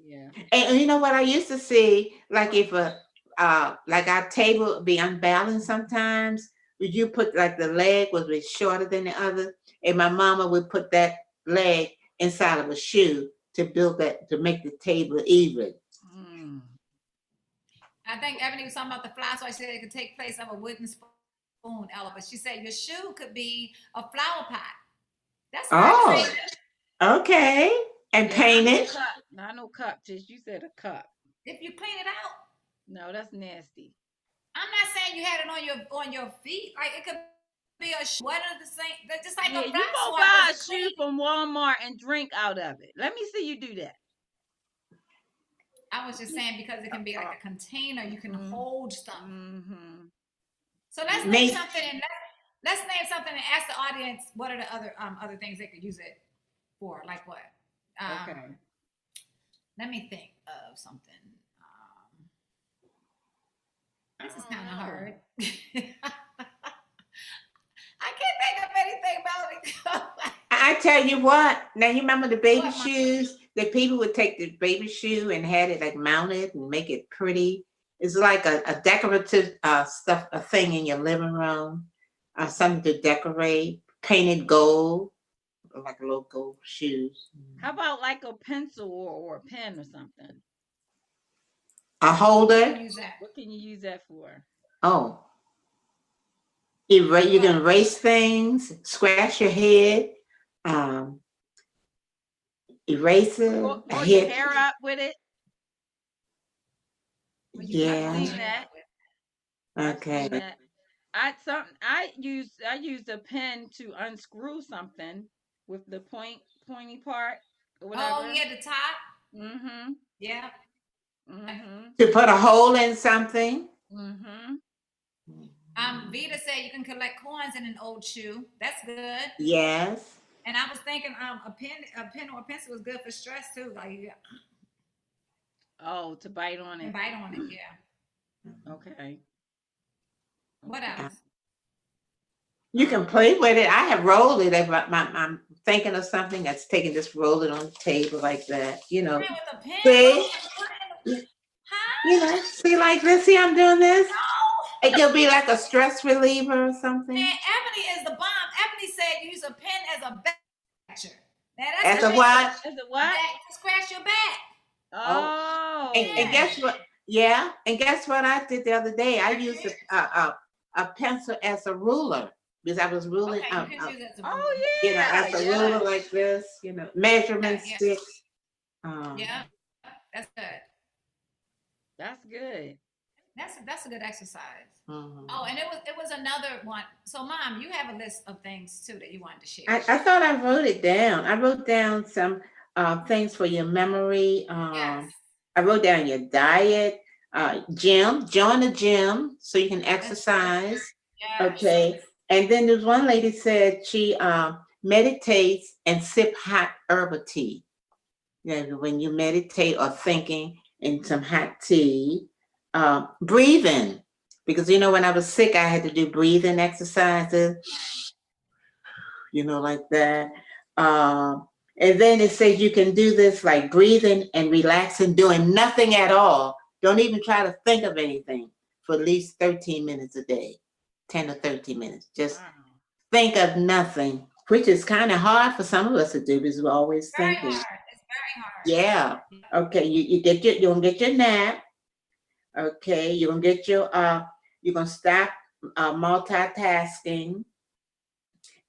Yeah. And you know what I used to see, like if like our table would be unbalanced sometimes, would you put like the leg was be shorter than the other, and my mama would put that leg inside of a shoe to build that, to make the table even. I think Ebony was talking about the fly, so I said it could take place of a wooden spoon, Ella. But she said your shoe could be a flower pot. That's creative. Okay. And paint it. Not no cup, just you said a cup. If you clean it out. No, that's nasty. I'm not saying you had it on your feet. Like it could be a shoe. What are the same? Just like a fly. You go buy a shoe from Walmart and drink out of it. Let me see you do that. I was just saying because it can be like a container. You can hold stuff. Mm-hmm. So let's name something and let's name something and ask the audience what are the other things they could use it for. Like what? Okay. Let me think of something. This is kind of hard. I can't think of anything, Melody. I tell you what. Now you remember the baby shoes? The people would take the baby shoe and had it like mounted and make it pretty. It's like a decorative stuff, a thing in your living room, something to decorate, painted gold, like a little gold shoes. How about like a pencil or a pen or something? A holder. What can you use that for? Oh, you can erase things, scratch your head, eraser, pull your hair up with it. Yeah. I've seen that. Okay. I've seen that. I used a pen to unscrew something with the pointy part or whatever. Oh yeah, the top. Mm-hmm. Yeah. Mm-hmm. To put a hole in something. Mm-hmm. Vita said you can collect coins in an old shoe. That's good. Yes. And I was thinking a pen or a pencil was good for stress too. Like to bite on it. Bite on it, yeah. Okay. What else? You can play with it. I have rolled it. I'm thinking of something that's taking, just roll it on the table like that. You know. With a pen? See? Huh? You know, see like this. See, I'm doing this. No. It could be like a stress reliever or something. Man, Ebony is the bomb. Ebony said use a pen as a back scratcher. As a what? As a what? To scratch your back. Oh. And guess what? Yeah. And guess what I did the other day? I used a pencil as a ruler because I was ruling out. Oh yeah. You know, as a ruler like this. You know, measurement sticks. Yeah, that's good. That's good. That's a good exercise. Mm-hmm. Oh, and it was another one. So, Mom, you have a list of things too that you wanted to share. I thought I wrote it down. I wrote down some things for your memory. Yes. I wrote down your diet, gym. Join a gym so you can exercise. Yes. Okay. And then there's one lady said she meditates and sip hot herbal tea. You know, when you meditate or thinking in some hot tea. Breathing, because you know when I was sick I had to do breathing exercises, you know, like that. And then it says you can do this like breathing and relaxing, doing nothing at all. Don't even try to think of anything for at least 13 minutes a day, 10 or 13 minutes. Just think of nothing, which is kind of hard for some of us to do because we're always thinking. It's very hard. Yeah. Okay. You're gonna get your nap. Okay, you're gonna get your you're gonna stop multitasking.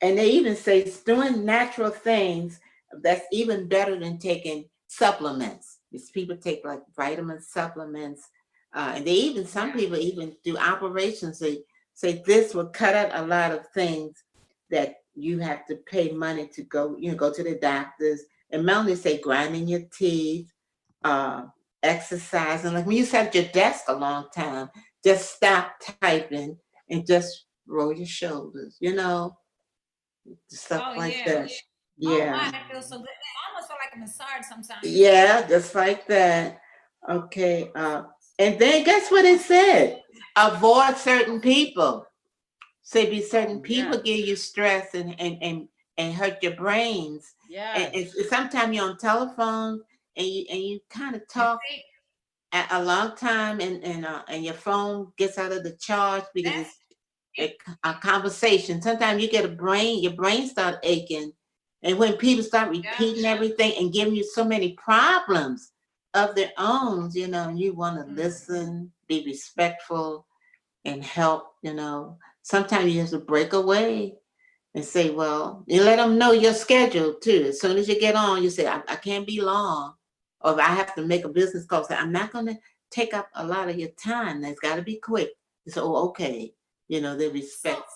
And they even say doing natural things, that's even better than taking supplements. Because people take like vitamin supplements, And they even, some people even do operations. They say this will cut out a lot of things that you have to pay money to go, go to the doctors. And Melanie say grinding your teeth, uh, exercising. Like when you sit at your desk a long time, just stop typing and just roll your shoulders, stuff like that. Oh my, that feels so good. I almost feel like a massage sometimes. Yeah, just like that. Okay. And then guess what it said? Avoid certain people. Say be certain people give you stress and hurt your brains. Yeah. And sometimes you're on telephone and you kind of talk a long time and your phone gets out of the charge because it's a conversation. Sometimes you get your brain start aching. And when people start repeating everything and giving you so many problems of their own, and you want to listen, be respectful, and help, sometimes you have to break away and say, well, you let them know your schedule too. As soon as you get on, you say, I can't be long. Or if I have to make a business call, say, I'm not going to take up a lot of your time. That's got to be quick. You say, oh, okay. They respect.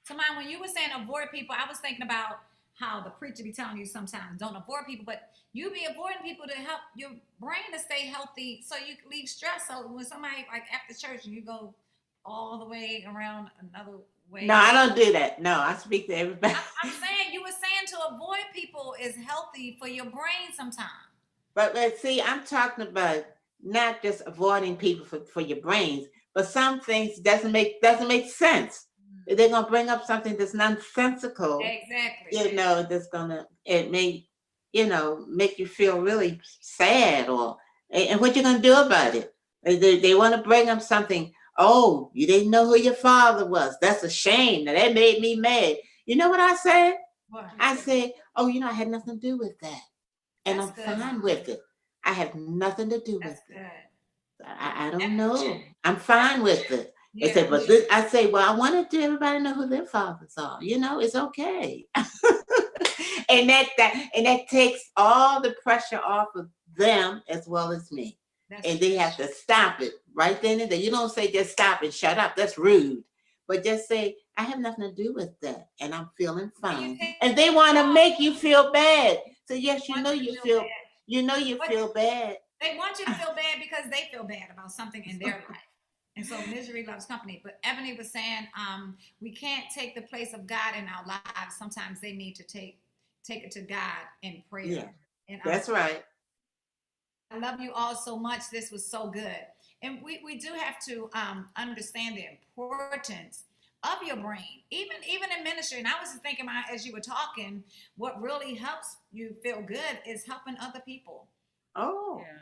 So, mine, when you were saying avoid people, I was thinking about how the preacher be telling you sometimes don't avoid people, but you be avoiding people to help your brain to stay healthy so you can leave stress. So when somebody like after church and you go all the way around another way. No, I don't do that. No, I speak to everybody. I'm saying you were saying to avoid people is healthy for your brain sometimes. But let's see, I'm talking about not just avoiding people for your brains, but some things doesn't make sense. They're gonna bring up something that's nonsensical. Exactly. That's gonna make you feel really sad, and what you gonna do about it? They want to bring up something. Oh, you didn't know who your father was. That's a shame. Now that made me mad. You know what I said? What? I said, oh, I had nothing to do with that. And I'm fine with it. I have nothing to do with it. I don't know. I'm fine with it. They say, but I say, well, I wanted to everybody know who their fathers are. It's okay. and that takes all the pressure off of them as well as me. They have to stop it right then and there. You don't say just stop and shut up. That's rude. But just say, I have nothing to do with that. And I'm feeling fine. And they want to make you feel bad. So yes, you feel bad. They want you to feel bad because they feel bad about something in their life. And so misery loves company. But Ebony was saying, we can't take the place of God in our lives. Sometimes they need to take it to God in prayer. Yeah, and that's right. I love you all so much. This was so good. And we do have to understand the importance of your brain, even in ministry. And I was just thinking, as you were talking, what really helps you feel good is helping other people. Oh, yeah.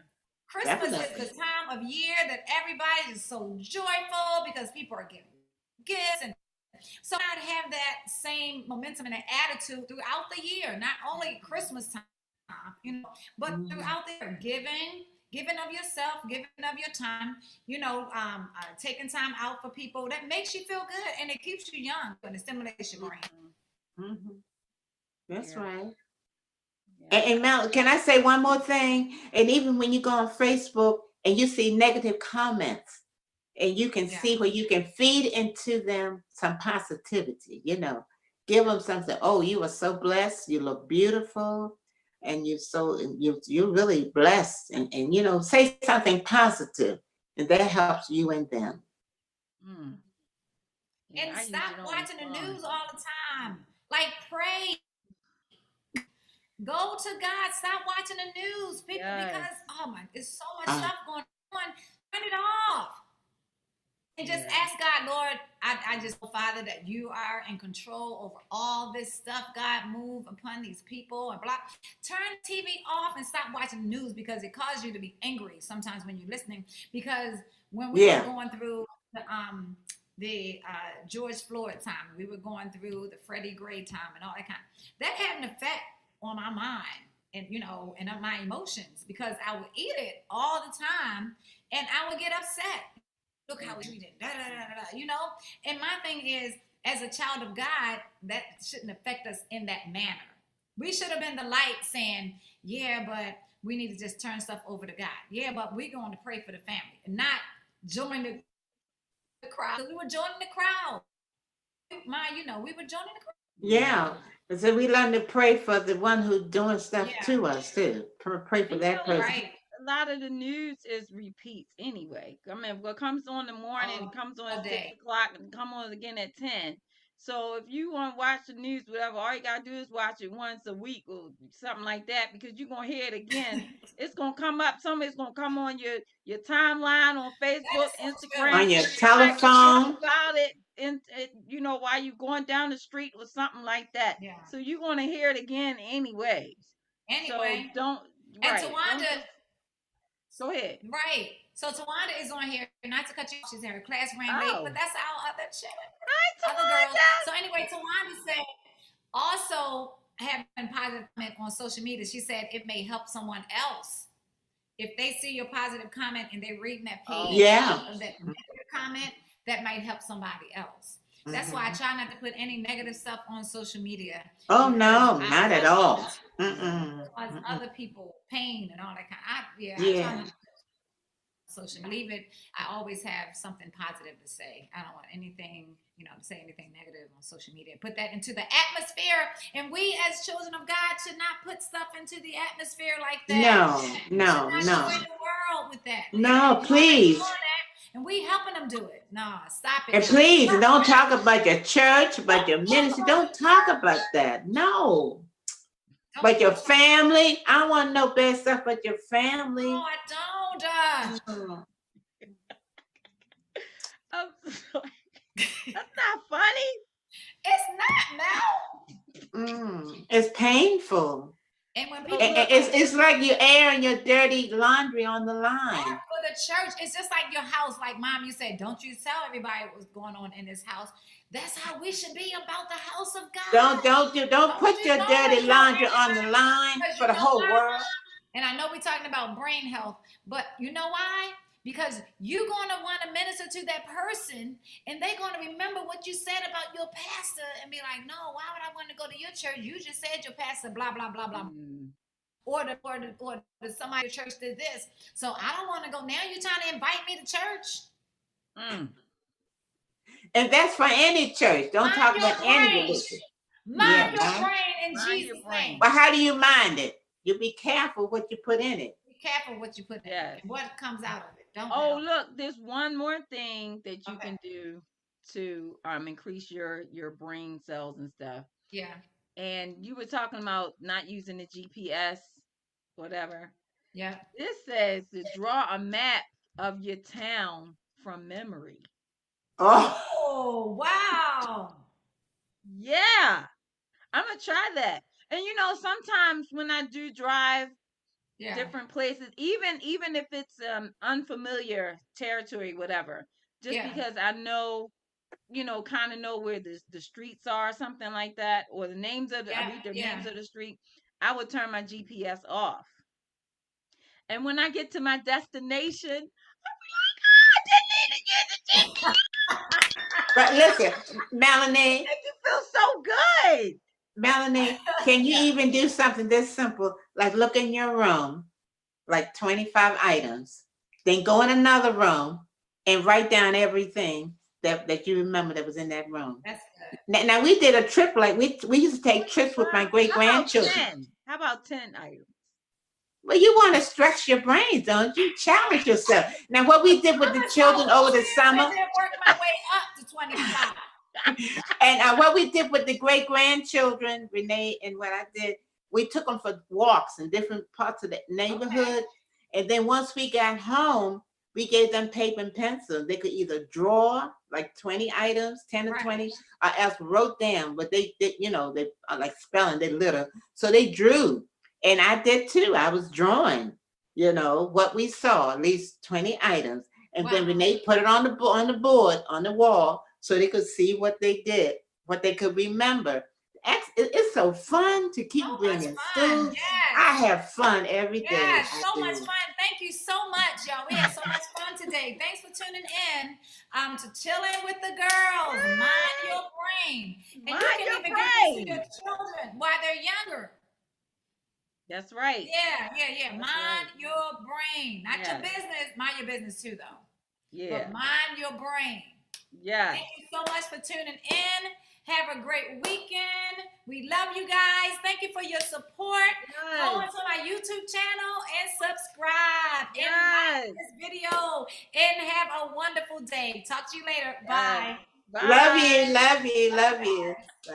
Christmas is the time of year that everybody is so joyful because people are giving gifts, and so not have that same momentum and attitude throughout the year, not only Christmas time, but throughout the year, giving of yourself, giving of your time, taking time out for people that makes you feel good and it keeps you young and it stimulates your brain. Mm-hmm. That's right. And Mel, can I say one more thing? And even when you go on Facebook and you see negative comments, and you can see where you can feed into them some positivity, give them something. Oh, you are so blessed. You look beautiful. And you're really blessed. And say something positive. And that helps you and them. And stop watching the news all the time. Like, pray. Go to God. Stop watching the news, people, because it's so much stuff going on. Turn it off. And just ask God, Lord, I just, Father, that you are in control over all this stuff. God, move upon these people and blah. Turn the TV off and stop watching the news because it causes you to be angry sometimes when you're listening. Because when we were going through the George Floyd time, we were going through the Freddie Gray time and all that had an effect on my mind and and on my emotions because I would eat it all the time and I would get upset. Look how we treated, And my thing is, as a child of God, that shouldn't affect us in that manner. We should have been the light saying, yeah, but we need to just turn stuff over to God. Yeah, but we're going to pray for the family and not join the crowd. We were joining the crowd. We were joining the crowd. Yeah. So we learn to pray for the one who's doing stuff to us too. Pray for that person. Right. A lot of the news is repeats anyway. I mean, what comes on in the morning, it comes on at 6:00 and come on again at 10. So if you want to watch the news, whatever, all you gotta do is watch it once a week or something like that, because you're gonna hear it again. It's gonna come up. Somebody's gonna come on your timeline on Facebook, Instagram, on your telephone about it, and while you're going down the street or something like that. Yeah. So you're gonna hear it again anyways. So don't. And right. Tawanda, go ahead. Right. So Tawanda is on here. Not to cut you off, she's in her class ran late, but that's our other children. Hi, other girls. So anyway, Tawanda said also having positive comment on social media. She said it may help someone else if they see your positive comment and they're reading that page. That comment that might help somebody else. That's why I try not to put any negative stuff on social media. Oh no, not at all. Cause other people pain and all that kind. I try not to social leave it. I always have something positive to say. I don't want anything, to say anything negative on social media. Put that into the atmosphere, and we as children of God should not put stuff into the atmosphere like that. No. Destroy the world with that. No, please. And we helping them do it. No, stop it. And please don't talk about your church, about your ministry. Don't talk about that. No. But your family, I want to know bad stuff about your family. No, I don't. I'm sorry. That's not funny. It's not now. It's painful. And when people it's like you airing your dirty laundry on the line. For the church, it's just like your house. Like Mom, you said, don't you tell everybody what's going on in this house. That's how we should be about the house of God. Don't put your dirty laundry on the line for the whole world. And I know we're talking about brain health, but you know why? Because you're going to want to minister to that person, and they're going to remember what you said about your pastor and be like, no, why would I want to go to your church? You just said your pastor, blah, blah, blah, blah. Or somebody at church did this. So I don't want to go. Now you're trying to invite me to church. And that's for any church. Don't talk about any religion. Mind your brain in Jesus' name. But how do you mind it? You be careful what you put in it. Be careful what you put in it. What comes out of it. Look, there's one more thing that you can do to increase your brain cells and stuff. Yeah. And you were talking about not using the GPS, whatever. Yeah. This says to draw a map of your town from memory. Oh, wow. Yeah. I'm going to try that. And sometimes when I do drive different places, even if it's unfamiliar territory, whatever, just because I know, kind of know where the streets are, something like that, or the names of I read the names of the street, I would turn my GPS off. And when I get to my destination, I'll be like, I didn't need to use the GPS. But listen, Melanie, it feels so good. Melanie, can you even do something this simple, like look in your room, like 25 items, then go in another room and write down everything that you remember that was in that room. That's good. Now we did a trip, like we used to take trips with my great-grandchildren. How about 10 items? Well, you want to stretch your brains, don't you? Challenge yourself. Now, what we did with the children over the summer. I worked my way up to 25. And what we did with the great-grandchildren, Renee, and what I did, we took them for walks in different parts of the neighborhood. And then once we got home, we gave them paper and pencil. They could either draw like 20 items, 10 or 20, or else wrote down. But they like spelling, they litter. So they drew. And I did too. I was drawing, what we saw, at least 20 items. And then Renee put it on the board, on the wall, so they could see what they did, what they could remember. It's so fun to keep bringing food. Yes. I have fun every day. Yes, so much fun. Thank you so much, y'all. We had so much fun today. Thanks for tuning in to Chillin with the Girls. Mind your brain. And you can even get to see your children while they're younger. That's right. Yeah. Mind your brain. Not your business. Mind your business too, though. Yeah. But mind your brain. Yeah. Thank you so much for tuning in. Have a great weekend. We love you guys. Thank you for your support. Go onto my YouTube channel and subscribe. And like this video. And have a wonderful day. Talk to you later. Bye. Bye. Love you.